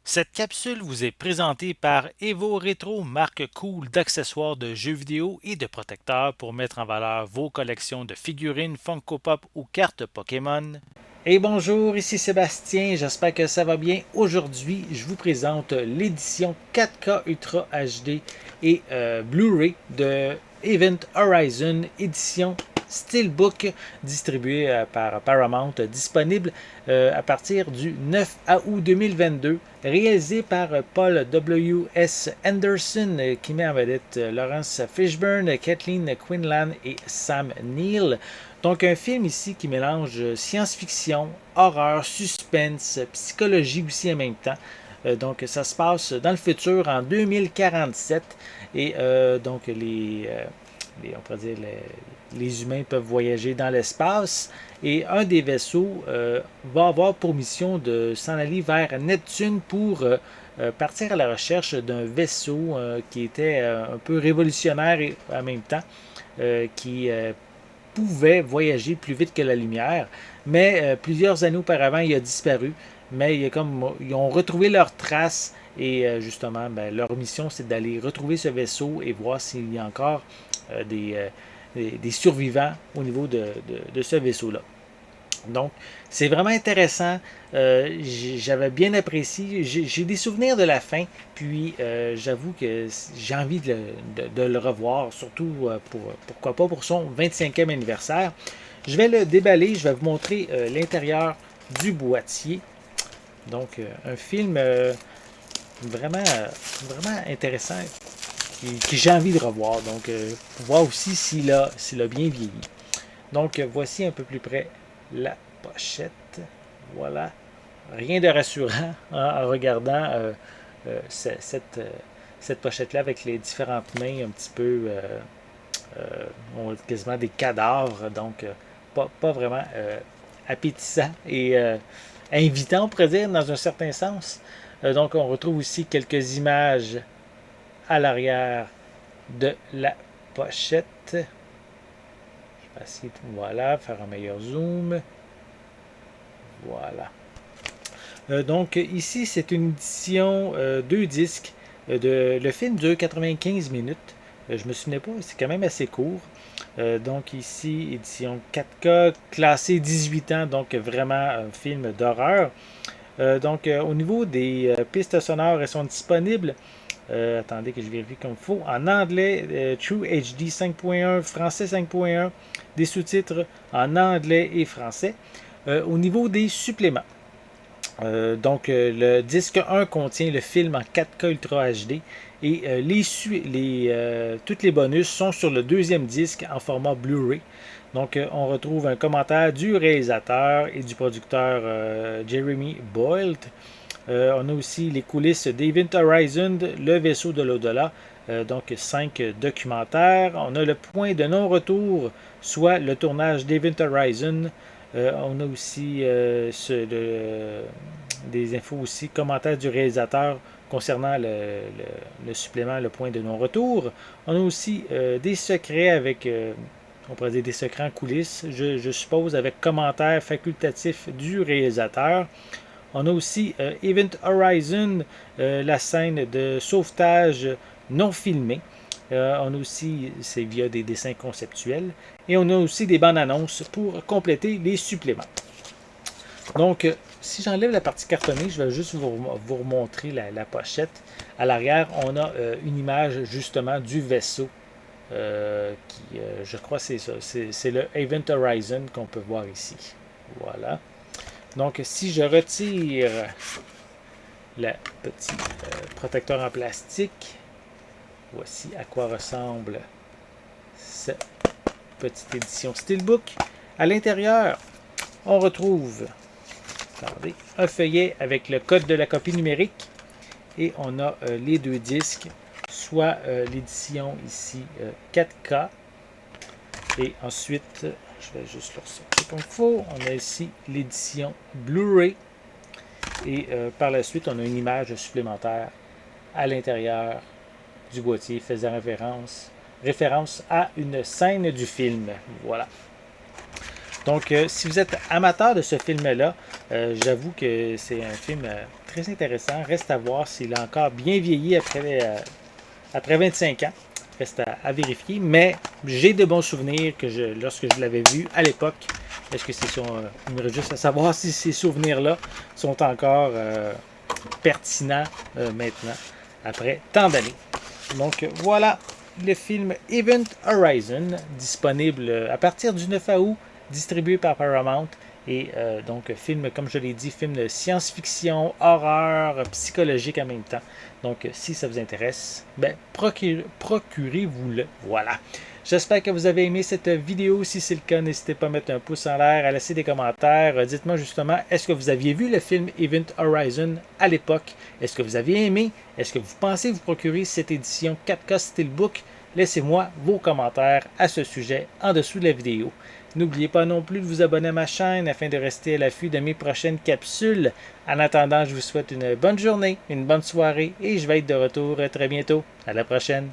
Cette capsule vous est présentée par Evo Retro, marque cool d'accessoires de jeux vidéo et de protecteurs pour mettre en valeur vos collections de figurines Funko Pop ou cartes Pokémon. Et bonjour, ici Sébastien, j'espère que ça va bien. Aujourd'hui, je vous présente l'édition 4K Ultra HD et Blu-ray de Event Horizon, édition Steelbook, distribuée par Paramount, disponible à partir du 9 août 2022, réalisé par Paul W.S. Anderson, qui met en vedette Lawrence Fishburne, Kathleen Quinlan et Sam Neill. Donc un film ici qui mélange science-fiction, horreur, suspense, psychologie aussi en même temps. Donc ça se passe dans le futur en 2047 et donc on pourrait dire les humains peuvent voyager dans l'espace et un des vaisseaux va avoir pour mission de s'en aller vers Neptune pour partir à la recherche d'un vaisseau qui était un peu révolutionnaire et en même temps qui pouvait voyager plus vite que la lumière, mais plusieurs années auparavant, il a disparu. Mais ils ont retrouvé leurs traces et justement, leur mission, c'est d'aller retrouver ce vaisseau et voir s'il y a encore des survivants au niveau de ce vaisseau-là. Donc, c'est vraiment intéressant. J'avais bien apprécié. J'ai des souvenirs de la fin, puis j'avoue que j'ai envie de le revoir, surtout pourquoi pas pour son 25e anniversaire. Je vais le déballer, je vais vous montrer l'intérieur du boîtier. Donc, un film vraiment intéressant qui j'ai envie de revoir. Donc, pour voir aussi s'il a bien vieilli. Donc, voici un peu plus près la pochette. Voilà. Rien de rassurant en regardant cette pochette-là avec les différentes mains un petit peu quasiment des cadavres. Donc, pas vraiment appétissant et invitant, on pourrait dire, dans un certain sens. Donc, on retrouve aussi quelques images à l'arrière de la pochette. Je vais essayer de faire un meilleur zoom. Voilà. Donc ici, c'est une édition 2 disques. Le film dure 95 minutes. Je me souvenais pas, c'est quand même assez court. Donc ici, édition 4K, classé 18 ans, donc vraiment un film d'horreur. Donc au niveau des pistes sonores, elles sont disponibles. Attendez que je vérifie comme il faut. En anglais, True HD 5.1, français 5.1, des sous-titres en anglais et français. Au niveau des suppléments, le disque 1 contient le film en 4K Ultra HD et tous les bonus sont sur le deuxième disque en format Blu-ray. Donc, on retrouve un commentaire du réalisateur et du producteur Jeremy Boyle. On a aussi les coulisses d'Event Horizon, le vaisseau de l'au-delà. Donc, 5 documentaires. On a le point de non-retour, soit le tournage d'Event Horizon. On a aussi des infos aussi, commentaires du réalisateur concernant le supplément, le point de non-retour. On a aussi des secrets avec, on pourrait dire des secrets en coulisses, je suppose, avec commentaires facultatifs du réalisateur. On a aussi Event Horizon, la scène de sauvetage non filmée. On a aussi, c'est via des dessins conceptuels. Et on a aussi des bandes annonces pour compléter les suppléments. Donc, si j'enlève la partie cartonnée, je vais juste vous remontrer la pochette. À l'arrière, on a une image justement du vaisseau. Je crois, c'est ça. C'est le Event Horizon qu'on peut voir ici. Voilà. Donc, si je retire le petit protecteur en plastique, voici à quoi ressemble cette petite édition Steelbook. À l'intérieur, on retrouve un feuillet avec le code de la copie numérique et on a les deux disques, soit l'édition ici 4K et ensuite, je vais juste le ressortir comme il faut, on a ici l'édition Blu-ray et par la suite, on a une image supplémentaire à l'intérieur du boîtier faisant référence à une scène du film. Voilà. Donc, si vous êtes amateur de ce film-là, j'avoue que c'est un film très intéressant. Reste à voir s'il a encore bien vieilli après 25 ans. Reste à vérifier. Mais j'ai de bons souvenirs lorsque je l'avais vu à l'époque. Est-ce que c'est son. Il me reste juste à savoir si ces souvenirs-là sont encore pertinents maintenant, après tant d'années. Donc, voilà le film Event Horizon, disponible à partir du 9 août, distribué par Paramount. Et donc, film, comme je l'ai dit, film de science-fiction, horreur, psychologique en même temps. Donc, si ça vous intéresse, ben, procurez-vous-le. Voilà. J'espère que vous avez aimé cette vidéo. Si c'est le cas, n'hésitez pas à mettre un pouce en l'air, à laisser des commentaires. Dites-moi justement, est-ce que vous aviez vu le film Event Horizon à l'époque? Est-ce que vous aviez aimé? Est-ce que vous pensez vous procurer cette édition 4K Steelbook? Laissez-moi vos commentaires à ce sujet en dessous de la vidéo. N'oubliez pas non plus de vous abonner à ma chaîne afin de rester à l'affût de mes prochaines capsules. En attendant, je vous souhaite une bonne journée, une bonne soirée et je vais être de retour très bientôt. À la prochaine!